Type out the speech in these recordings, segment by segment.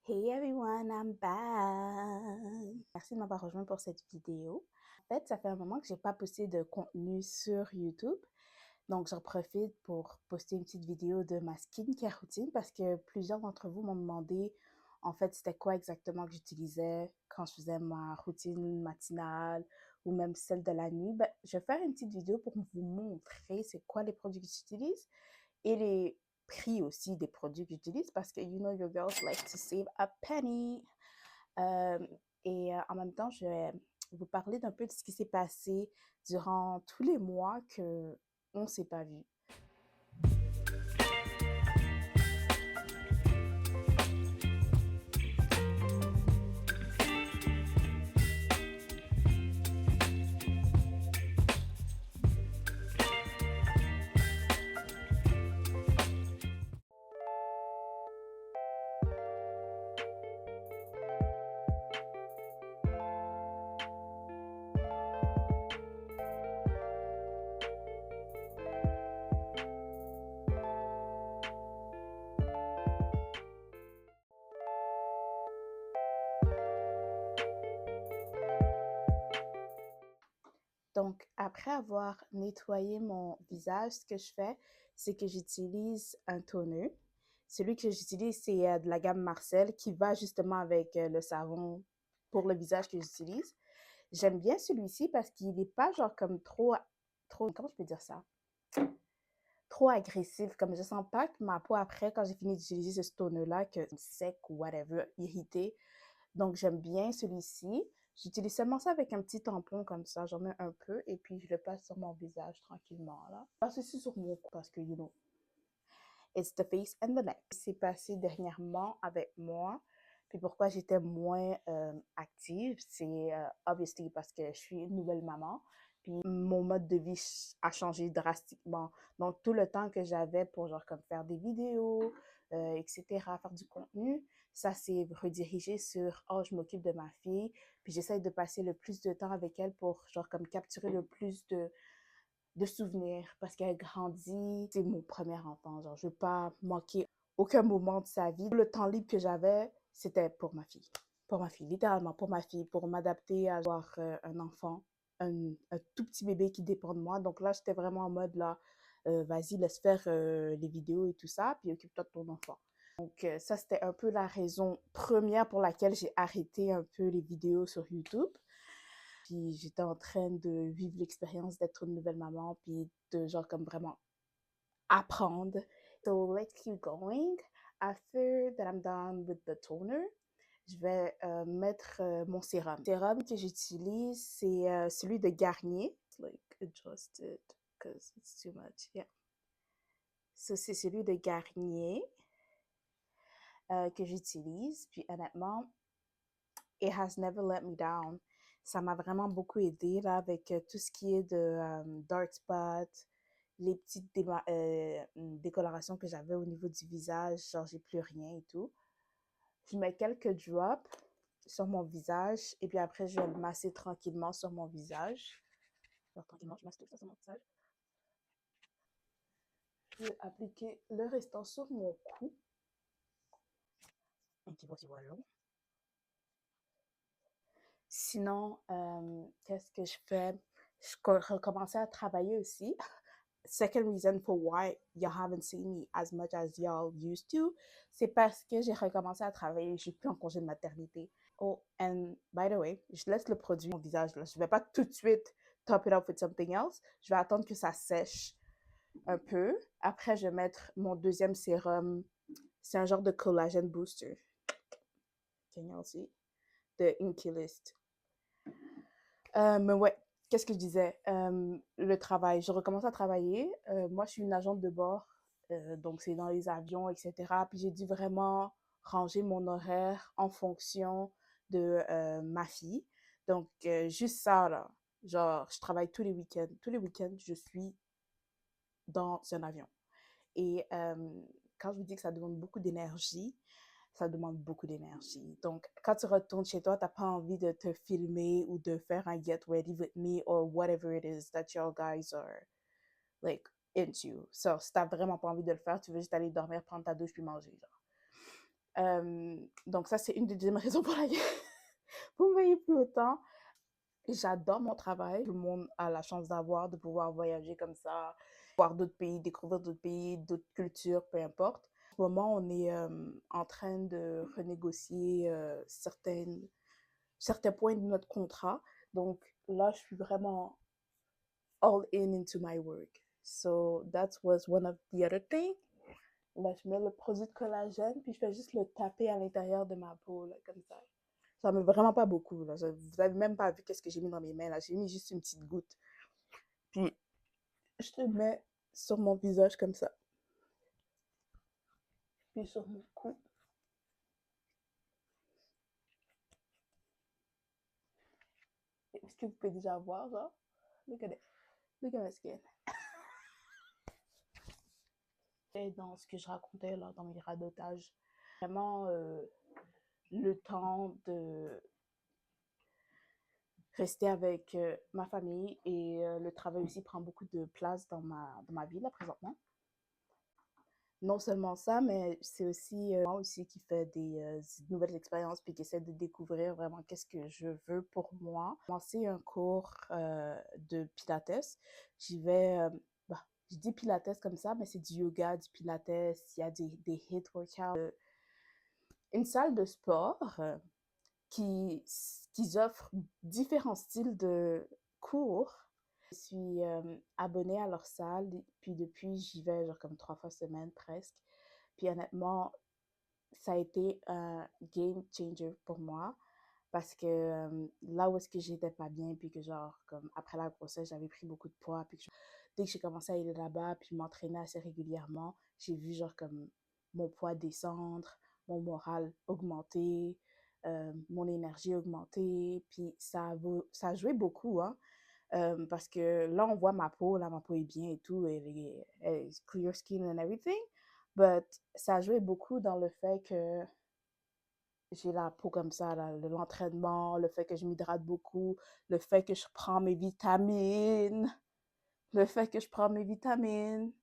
Hey everyone, I'm back! Merci de m'avoir rejoint pour cette vidéo. En fait, ça fait un moment que j'ai pas posté de contenu sur YouTube, donc j'en profite pour poster une petite vidéo de ma skincare routine parce que plusieurs d'entre vous m'ont demandé en fait c'était quoi exactement que j'utilisais quand je faisais ma routine matinale ou même celle de la nuit. Ben, je vais faire une petite vidéo pour vous montrer c'est quoi les produits que j'utilise et les prix aussi des produits que j'utilise parce que you know your girls like to save a penny. Euh, en même temps, je vais vous parler d'un peu de ce qui s'est passé durant tous les mois que on s'est pas vu. Donc, après avoir nettoyé mon visage, ce que je fais, c'est que j'utilise un toner. Celui que j'utilise, c'est de la gamme Marcel qui va justement avec le savon pour le visage que j'utilise. J'aime bien celui-ci parce qu'il n'est pas genre comme trop, comment je peux dire ça? Trop agressif. Comme je sens pas que ma peau après, quand j'ai fini d'utiliser ce toner-là, que sec ou whatever, irrité. Donc, j'aime bien celui-ci. J'utilise seulement ça avec un petit tampon comme ça. J'en mets un peu et puis je le passe sur mon visage tranquillement, là. Je passe aussi sur mon cou parce que, you know, it's the face and the neck. C'est passé dernièrement avec moi. Puis pourquoi j'étais moins active, c'est obviously parce que je suis une nouvelle maman. Puis mon mode de vie a changé drastiquement. Donc tout le temps que j'avais pour genre comme faire des vidéos, etc., faire du contenu, ça s'est redirigé sur oh je m'occupe de ma fille. Puis j'essaie de passer le plus de temps avec elle pour genre comme capturer le plus de souvenirs parce qu'elle grandit. C'est mon premier enfant. Genre, je veux pas manquer aucun moment de sa vie. Le temps libre que j'avais, c'était pour ma fille. Pour ma fille, littéralement pour ma fille, pour m'adapter à avoir un enfant, un tout petit bébé qui dépend de moi. Donc là, j'étais vraiment en mode là, vas-y, laisse faire les vidéos et tout ça, puis occupe-toi de ton enfant. Donc ça, c'était un peu la raison première pour laquelle j'ai arrêté un peu les vidéos sur YouTube. Puis j'étais en train de vivre l'expérience d'être une nouvelle maman, puis de genre comme vraiment apprendre. So let's keep going. After that I'm done with the toner, je vais mettre mon sérum. Le sérum que j'utilise, c'est celui de Garnier. Like adjust it because it's too much. Yeah. So c'est celui de Garnier que j'utilise. Puis honnêtement, it has never let me down. Ça m'a vraiment beaucoup aidé là avec tout ce qui est de dark spots, les petites décolorations que j'avais au niveau du visage, genre j'ai plus rien et tout. Je mets quelques drops sur mon visage et puis après je vais le masser tranquillement sur mon visage. Alors tranquillement, je masse tout ça sur mon visage. Je vais appliquer le restant sur mon cou. Un petit voici voilà. Sinon, qu'est-ce que je fais? Je recommençais à travailler aussi. Second reason for why y'all haven't seen me as much as y'all used to, c'est parce que j'ai recommencé à travailler. Je suis plus en congé de maternité. Oh, and by the way, je laisse le produit mon visage là. Je vais pas tout de suite top it up with something else. Je vais attendre que ça sèche un peu. Après, je vais mettre mon deuxième sérum. C'est un genre de collagen booster. Can y'all see? De Inky List. Mais ouais, qu'est-ce que je disais? Le travail. Je recommence à travailler. Moi, je suis une agente de bord, donc c'est dans les avions, etc. Puis j'ai dû vraiment ranger mon horaire en fonction de ma fille. Donc, juste ça, là. Genre, je travaille tous les week-ends. Tous les week-ends, je suis dans un avion. Et quand je vous dis que ça demande beaucoup d'énergie, ça demande beaucoup d'énergie. Donc, quand tu retournes chez toi, t'as pas envie de te filmer ou de faire un get ready with me or whatever it is that you guys are like into. So, si t'as vraiment pas envie de le faire, tu veux juste aller dormir, prendre ta douche puis manger, genre. Donc ça, c'est une des deuxièmes raisons pour laquelle vous me voyez plus autant. J'adore mon travail. Tout le monde a la chance d'avoir, de pouvoir voyager comme ça, voir d'autres pays, découvrir d'autres pays, d'autres cultures, peu importe. En ce moment, on est en train de renégocier certains points de notre contrat. Donc là, je suis vraiment all in into my work. So that was one of the other things. Là, je mets le produit de collagène, puis je fais juste le taper à l'intérieur de ma peau, là, comme ça. Ça ne met vraiment pas beaucoup, là. Vous n'avez même pas vu qu'est-ce que j'ai mis dans mes mains, là. J'ai mis juste une petite goutte. Puis, je le mets sur mon visage comme ça. Puis sur mon cou. Est-ce que vous pouvez déjà voir, là? Look at it. Look at my skin. Et dans ce que je racontais, là, dans mes radotages, vraiment le temps de rester avec ma famille et le travail aussi prend beaucoup de place dans ma vie là présentement. Non seulement ça, mais c'est aussi moi aussi qui fait des nouvelles expériences puis qui essaie de découvrir vraiment qu'est-ce que je veux pour moi. J'ai commencé un cours de pilates. J'y vais, bah, je dis pilates comme ça, mais c'est du yoga, du pilates, il y a des hit workouts. Une salle de sport qui, qui offrent différents styles de cours. Je suis abonnée à leur salle, puis depuis, j'y vais genre comme 3 fois semaine presque. Puis honnêtement, ça a été un game changer pour moi parce que là où est-ce que j'étais pas bien, puis que genre, comme après la grossesse, j'avais pris beaucoup de poids, puis que dès que j'ai commencé à aller là-bas, puis m'entraîner assez régulièrement, j'ai vu genre comme mon poids descendre, mon moral augmenter, mon énergie augmenter, puis ça a joué beaucoup, hein, parce que là, on voit là, ma peau est bien et tout, elle est clear skin and everything, but ça a joué beaucoup dans le fait que j'ai la peau comme ça, là, l'entraînement, le fait que je m'hydrate beaucoup, le fait que je prends mes vitamines, le fait que je prends mes vitamines.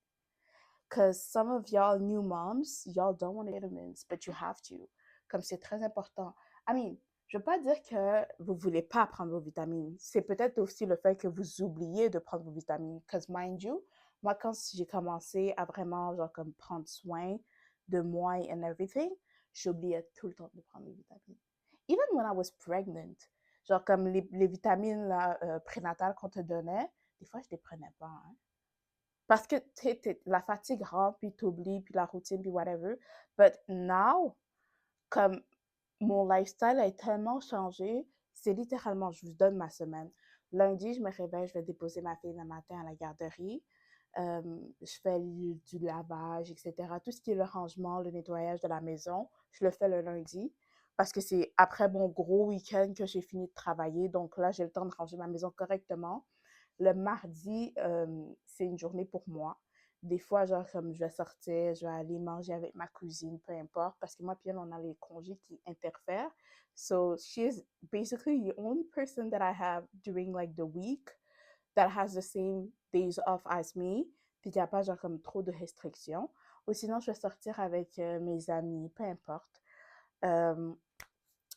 Because some of y'all new moms, y'all don't want vitamins, but you have to. Comme c'est très important. I mean, je veux pas dire que vous voulez pas prendre vos vitamines. C'est peut-être aussi le fait que vous oubliez de prendre vos vitamines. Because mind you, moi, quand j'ai commencé à vraiment, genre, comme prendre soin de moi and everything, j'oubliais tout le temps de prendre mes vitamines. Even when I was pregnant, genre, comme les vitamines là, prénatales qu'on te donnait, des fois, je les prenais pas, hein. Parce que la fatigue rentre, puis t'oublies, puis la routine, puis whatever. But now, comme mon lifestyle a tellement changé, c'est littéralement, je vous donne ma semaine. Lundi, je me réveille, je vais déposer ma fille le matin à la garderie. Je fais du lavage, etc. Tout ce qui est le rangement, le nettoyage de la maison, je le fais le lundi parce que c'est après mon gros week-end que j'ai fini de travailler. Donc là, j'ai le temps de ranger ma maison correctement. Le mardi, c'est une journée pour moi. Des fois, genre, comme je vais sortir, je vais aller manger avec ma cousine, peu importe, parce que moi, puis elle, on a les congés qui interfèrent. So, she is basically the only person that I have during, like, the week that has the same days off as me, puis qu'il n'y a pas, genre, comme trop de restrictions. Ou sinon, je vais sortir avec mes amis, peu importe. Euh,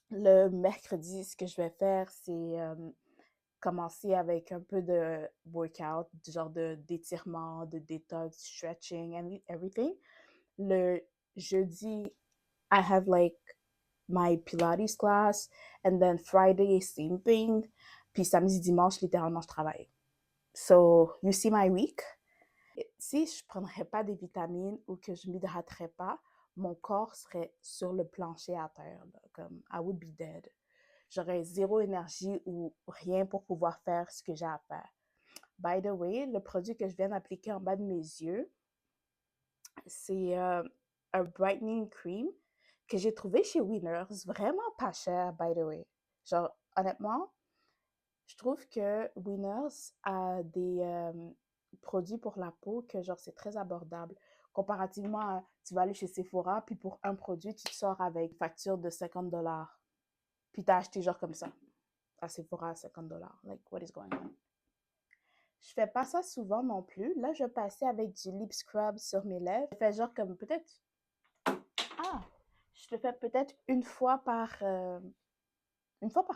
le mercredi, ce que je vais faire, c'est commencer avec un peu de workout, du genre d'étirement, de détox, stretching, and everything. Le jeudi, I have like my Pilates class, and then Friday, same thing. Puis samedi, dimanche, littéralement, je travaille. So, you see my week? Si je ne prendrais pas des vitamines ou que je ne m'hydraterais pas, mon corps serait sur le plancher à terre, là, comme I would be dead. J'aurais zéro énergie ou rien pour pouvoir faire ce que j'ai à faire. By the way, le produit que je viens d'appliquer en bas de mes yeux, c'est un brightening cream que j'ai trouvé chez Winners, vraiment pas cher, by the way. Genre, honnêtement, je trouve que Winners a des produits pour la peau que, genre, c'est très abordable. Comparativement à, tu vas aller chez Sephora, puis pour un produit, tu te sors avec une facture de 50 $. Puis t'as acheté genre comme ça, à Sephora à 50 $. Like, what is going on? Je fais pas ça souvent non plus. Là, je passais avec du lip scrub sur mes lèvres. Je fais genre comme peut-être... Ah! Je Je le fais peut-être une fois par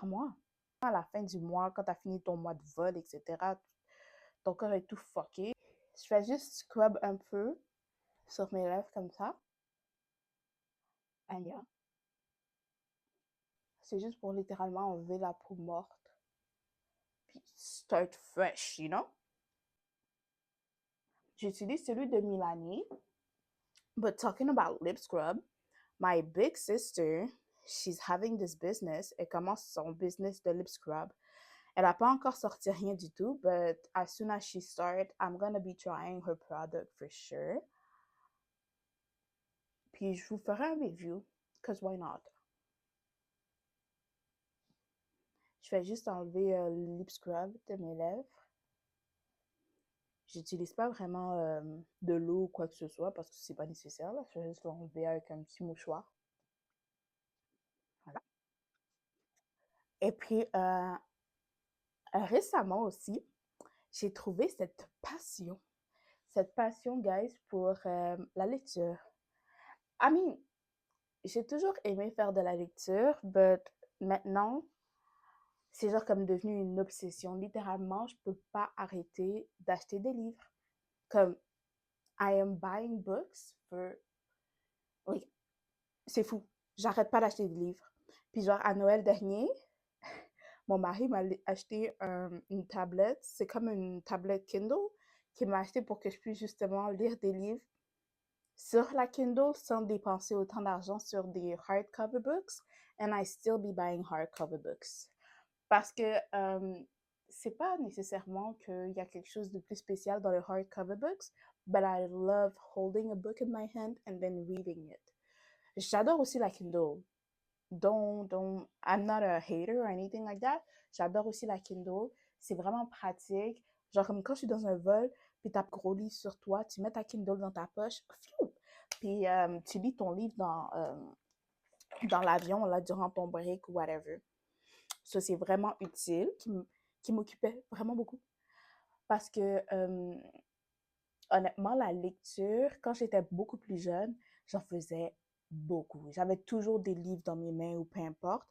mois. À la fin du mois, quand tu as fini ton mois de vol, etc., ton corps est tout fucké. Je fais juste scrub un peu sur mes lèvres comme ça. And yeah. C'est juste pour littéralement enlever la peau morte. Puis start fresh, you know? J'utilise celui de Milani. But talking about lip scrub, my big sister, she's having this business. Elle commence son business de lip scrub. Elle n'a pas encore sorti rien du tout, but as soon as she starts, I'm gonna be trying her product for sure. Puis je vous ferai un review, cause why not? Je vais juste enlever le lip scrub de mes lèvres. J'utilise pas vraiment de l'eau ou quoi que ce soit parce que c'est pas nécessaire. Là. Je vais juste l'enlever avec un petit mouchoir. Voilà. Et puis, récemment aussi, j'ai trouvé cette passion, guys, pour la lecture. I mean, j'ai toujours aimé faire de la lecture, but maintenant, c'est genre comme devenu une obsession. Littéralement, je peux pas arrêter d'acheter des livres. Comme, I am buying books for... Oui, c'est fou. J'arrête pas d'acheter des livres. Puis genre, à Noël dernier, mon mari m'a acheté une tablette. C'est comme une tablette Kindle qu'il m'a acheté pour que je puisse justement lire des livres sur la Kindle sans dépenser autant d'argent sur des hardcover books. And I still be buying hardcover books. Parce que c'est pas nécessairement qu'il y a quelque chose de plus spécial dans les hardcover books, but I love holding a book in my hand and then reading it. J'adore aussi la Kindle. I'm not a hater or anything like that. J'adore aussi la Kindle. C'est vraiment pratique. Genre, comme quand je suis dans un vol, puis t'as un gros livre sur toi, tu mets ta Kindle dans ta poche, puis tu lis ton livre dans l'avion, là, durant ton break ou whatever. Ça, c'est vraiment utile, qui m'occupait vraiment beaucoup. Parce que, honnêtement, la lecture, quand j'étais beaucoup plus jeune, j'en faisais beaucoup. J'avais toujours des livres dans mes mains ou peu importe.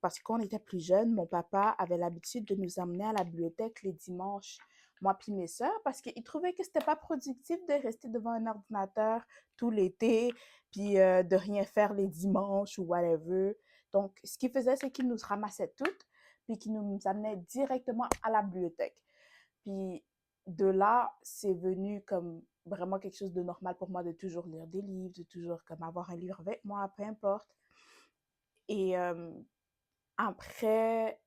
Parce que quand on était plus jeune, mon papa avait l'habitude de nous emmener à la bibliothèque les dimanches, moi puis mes sœurs, parce qu'il trouvait que c'était pas productif de rester devant un ordinateur tout l'été, puis de rien faire les dimanches ou whatever. Donc, ce qu'il faisait, c'est qu'il nous ramassait toutes, puis qu'il nous amenait directement à la bibliothèque. Puis de là, c'est venu comme vraiment quelque chose de normal pour moi de toujours lire des livres, de toujours comme avoir un livre avec moi, peu importe. Et après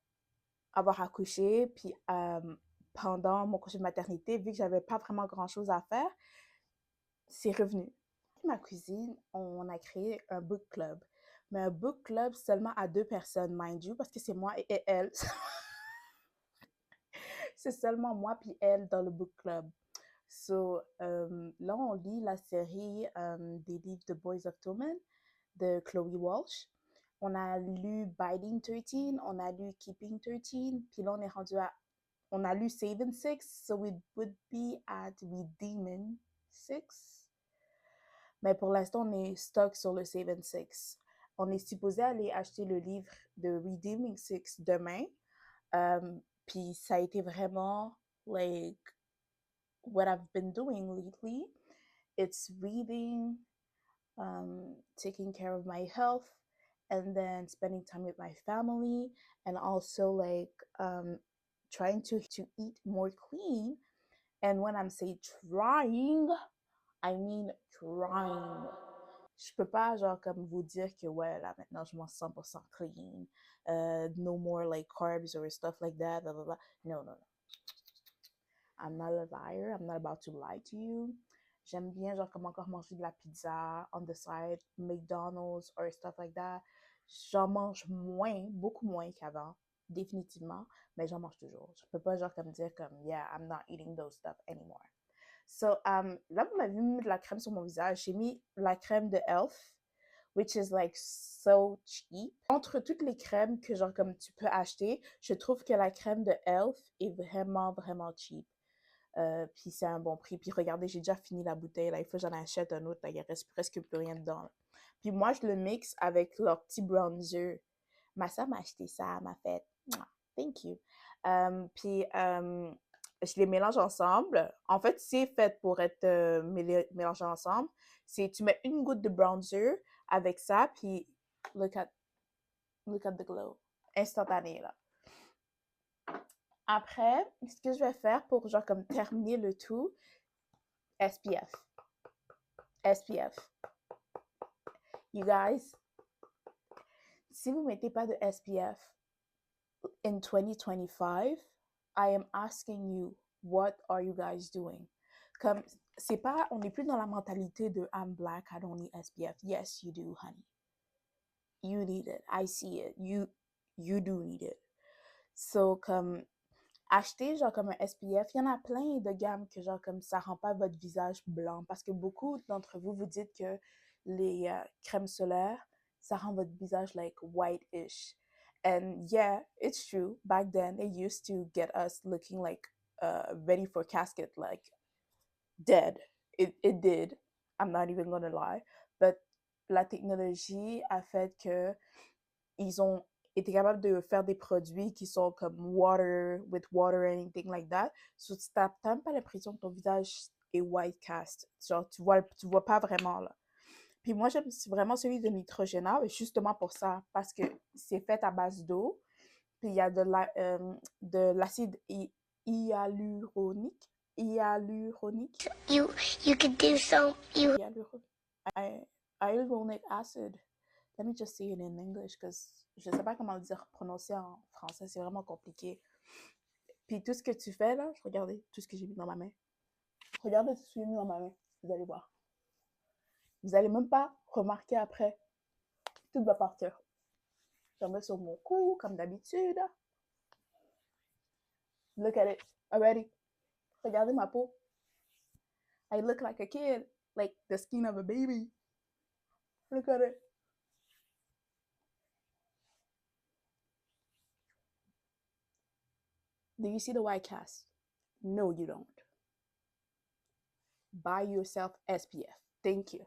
avoir accouché, puis pendant mon congé de maternité, vu que j'avais pas vraiment grand-chose à faire, c'est revenu. Ma cousine, on a créé un book club. Mais un book club seulement à 2 personnes, mind you, parce que c'est moi et elle. C'est seulement moi puis elle dans le book club. So, là, on lit la série des livres de Boys of Tommen de Chloe Walsh. On a lu Biting 13, on a lu Keeping 13, puis là, on a lu Saving 6, so we would be at Redeeming 6. Mais pour l'instant, on est stock sur le Saving 6. On est supposé aller acheter le livre de Redeeming 6 demain. Puis ça a été vraiment, like, what I've been doing lately. It's reading, taking care of my health, and then spending time with my family, and also like trying to eat more clean. And when I'm saying trying, I mean trying. Je peux pas genre comme vous dire que ouais là maintenant je mange 100% clean, no more like carbs or stuff like that, blah, blah, blah. No, no, no. I'm not a liar. I'm not about to lie to you. J'aime bien genre comme encore manger de la pizza on the side, McDonald's or stuff like that. J'en mange moins, beaucoup moins qu'avant, définitivement, mais j'en mange toujours. Je peux pas genre comme dire comme yeah, I'm not eating those stuff anymore. So là vous m'avez mis de la crème sur mon visage. J'ai mis la crème de Elf, which is like so cheap. Entre toutes les crèmes que genre comme tu peux acheter, je trouve que la crème de Elf est vraiment vraiment cheap. Puis c'est un bon prix. Puis regardez, j'ai déjà fini la bouteille. Là, il faut que j'en achète un autre. Là, il reste presque plus rien dedans. Là. Puis moi, je le mixe avec leur petit bronzer. Ma soeur m'a acheté ça, elle m'a fait Mouah, thank you. Puis je les mélange ensemble. En fait, c'est fait pour être mélangé ensemble. C'est tu mets une goutte de bronzer avec ça, puis look at, look at the glow. Instantané, là. Après, ce que je vais faire pour genre comme terminer le tout, SPF. SPF. You guys, si vous mettez pas de SPF in 2025, I am asking you, what are you guys doing? Comme, c'est pas, on n'est plus dans la mentalité de I'm black, I don't need SPF. Yes, you do, honey. You need it. I see it. You do need it. So, comme, acheter genre comme un SPF, il y en a plein de gammes que genre comme ça rend pas votre visage blanc parce que beaucoup d'entre vous vous dites que les crèmes solaires, ça rend votre visage like white-ish. And yeah, it's true. Back then, it used to get us looking like ready for casket, like dead. It did. I'm not even gonna lie. But la technologie a fait que ils ont été capables de faire des produits qui sont comme water, with water, anything like that. So, tu n'as même pas l'impression que ton visage est white cast. Genre, tu vois pas vraiment, là. Puis moi, j'aime vraiment celui de Neutrogena, justement pour ça, parce que c'est fait à base d'eau. Puis il y a de l'acide hyaluronique. Hyaluronique. You could do so. Hyaluronic acid. Let me just say it in English, because je ne sais pas comment le dire, prononcer en français, c'est vraiment compliqué. Puis tout ce que tu fais, là, regardez tout ce que j'ai mis dans ma main. Regardez tout ce que j'ai mis dans ma main, vous allez voir. Vous allez même pas remarquer après. Tout va partir. J'en mets sur mon cou, comme d'habitude. Look at it, already. Regardez ma peau. I look like a kid, like the skin of a baby. Look at it. Do you see the white cast? No, you don't. Buy yourself SPF. Thank you.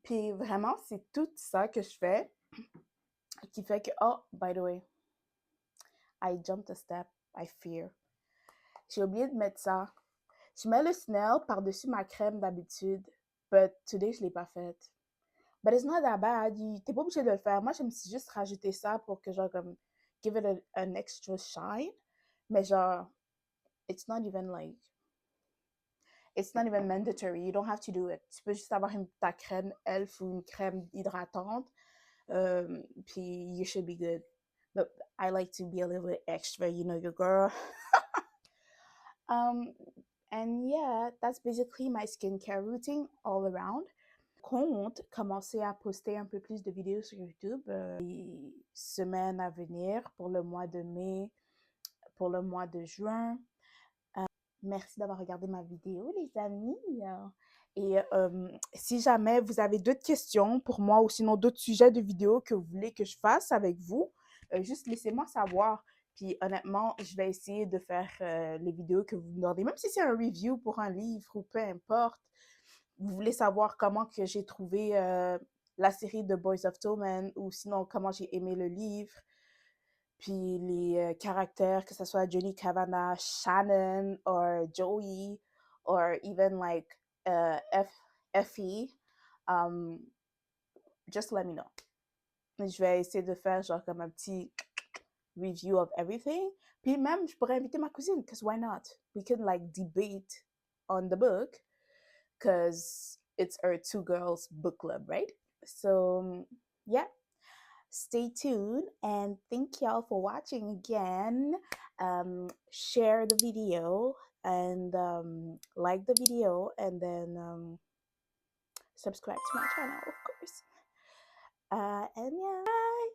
Puis vraiment, c'est tout ça que je fais qui fait que, oh, by the way, I jumped a step, I fear. J'ai oublié de mettre ça. Je mets le snail par-dessus ma crème d'habitude, but today, je ne l'ai pas faite. But it's not that bad. T'es pas obligé de le faire. Moi, je me suis juste rajouté ça pour que, genre, comme, give it an extra shine. Mais genre, it's not even like, it's not even mandatory. You don't have to do it. Tu peux juste avoir ta crème Elf ou une crème hydratante. Puis you should be good. But I like to be a little bit extra, you know, your girl. And yeah, that's basically my skincare routine all around. Compte commencer à poster un peu plus de vidéos sur YouTube les semaines à venir pour le mois de mai, pour le mois de juin. Merci d'avoir regardé ma vidéo, les amis. Et si jamais vous avez d'autres questions pour moi ou sinon d'autres sujets de vidéos que vous voulez que je fasse avec vous, juste laissez-moi savoir. Puis honnêtement, je vais essayer de faire les vidéos que vous me demandez, même si c'est un review pour un livre ou peu importe. Vous voulez savoir comment que j'ai trouvé la série de Boys of Tillman ou sinon comment j'ai aimé le livre. Puis les caractères, que ce soit Johnny Kavanagh, Shannon, or Joey, or even like Effie, just let me know. Je vais essayer de faire genre comme un petit review of everything. Puis même, je pourrais inviter ma cousine, because why not? We can like debate on the book, because it's our two girls book club, right? So, yeah. Stay tuned and thank y'all for watching again. Share the video and like the video and then subscribe to my channel, of course. And yeah, bye.